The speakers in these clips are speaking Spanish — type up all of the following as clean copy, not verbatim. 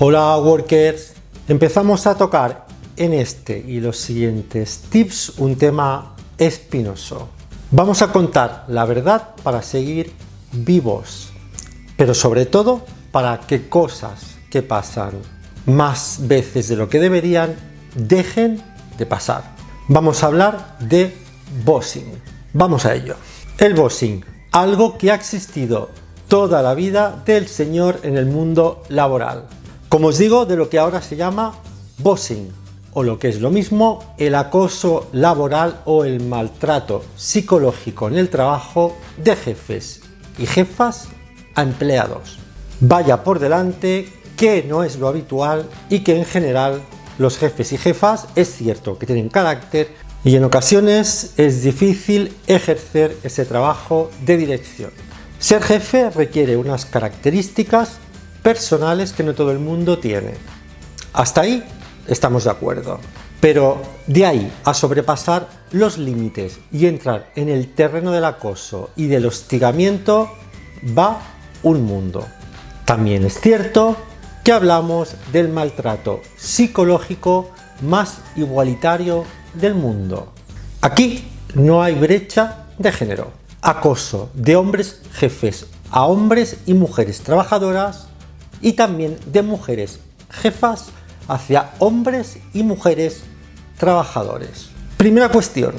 Hola workers, empezamos a tocar en este y los siguientes tips un tema espinoso. Vamos a contar la verdad para seguir vivos, pero sobre todo para que cosas que pasan más veces de lo que deberían dejen de pasar. Vamos a hablar de bossing. Vamos a ello. El bossing, algo que ha existido toda la vida del señor en el mundo laboral. Como os digo, de lo que ahora se llama bossing, o lo que es lo mismo, el acoso laboral o el maltrato psicológico en el trabajo de jefes y jefas a empleados. Vaya por delante que no es lo habitual y que en general los jefes y jefas es cierto que tienen carácter y en ocasiones es difícil ejercer ese trabajo de dirección. Ser jefe requiere unas características personales que no todo el mundo tiene. Hasta ahí estamos de acuerdo. Pero de ahí a sobrepasar los límites y entrar en el terreno del acoso y del hostigamiento va un mundo. También es cierto que hablamos del maltrato psicológico más igualitario del mundo. Aquí no hay brecha de género. Acoso de hombres jefes a hombres y mujeres trabajadoras y también de mujeres jefas hacia hombres y mujeres trabajadores. Primera cuestión.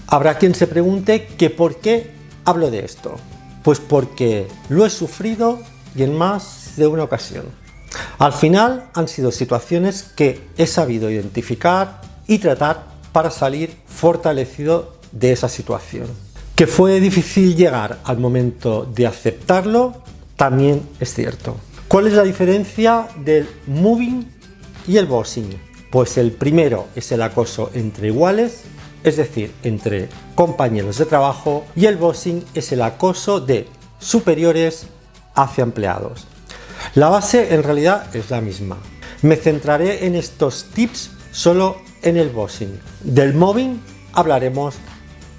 Habrá quien se pregunte que por qué hablo de esto. Pues porque lo he sufrido y en más de una ocasión. Al final han sido situaciones que he sabido identificar y tratar para salir fortalecido de esa situación. Que fue difícil llegar al momento de aceptarlo, también es cierto. ¿Cuál es la diferencia del mobbing y el bossing? Pues el primero es el acoso entre iguales, es decir, entre compañeros de trabajo, y el bossing es el acoso de superiores hacia empleados. La base en realidad es la misma. Me centraré en estos tips solo en el bossing. Del mobbing hablaremos,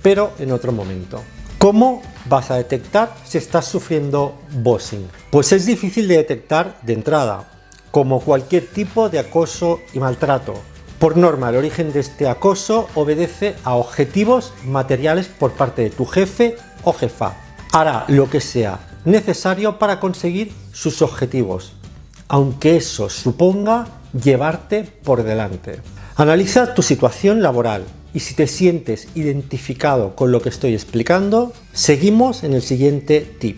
pero en otro momento. ¿Cómo vas a detectar si estás sufriendo bossing? Pues es difícil de detectar de entrada, como cualquier tipo de acoso y maltrato. Por norma, el origen de este acoso obedece a objetivos materiales por parte de tu jefe o jefa. Hará lo que sea necesario para conseguir sus objetivos, aunque eso suponga llevarte por delante. Analiza tu situación laboral y si te sientes identificado con lo que estoy explicando, seguimos en el siguiente tip.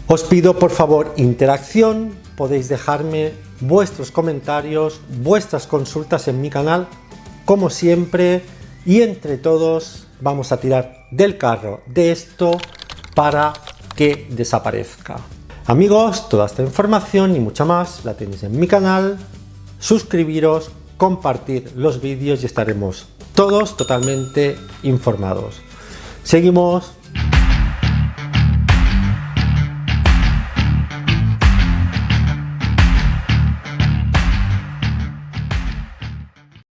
Os pido por favor interacción, podéis dejarme vuestros comentarios, vuestras consultas en mi canal, como siempre, y entre todos vamos a tirar del carro de esto para que desaparezca. Amigos, toda esta información y mucha más la tenéis en mi canal. Suscribiros, compartir los vídeos y estaremos todos totalmente informados. Seguimos.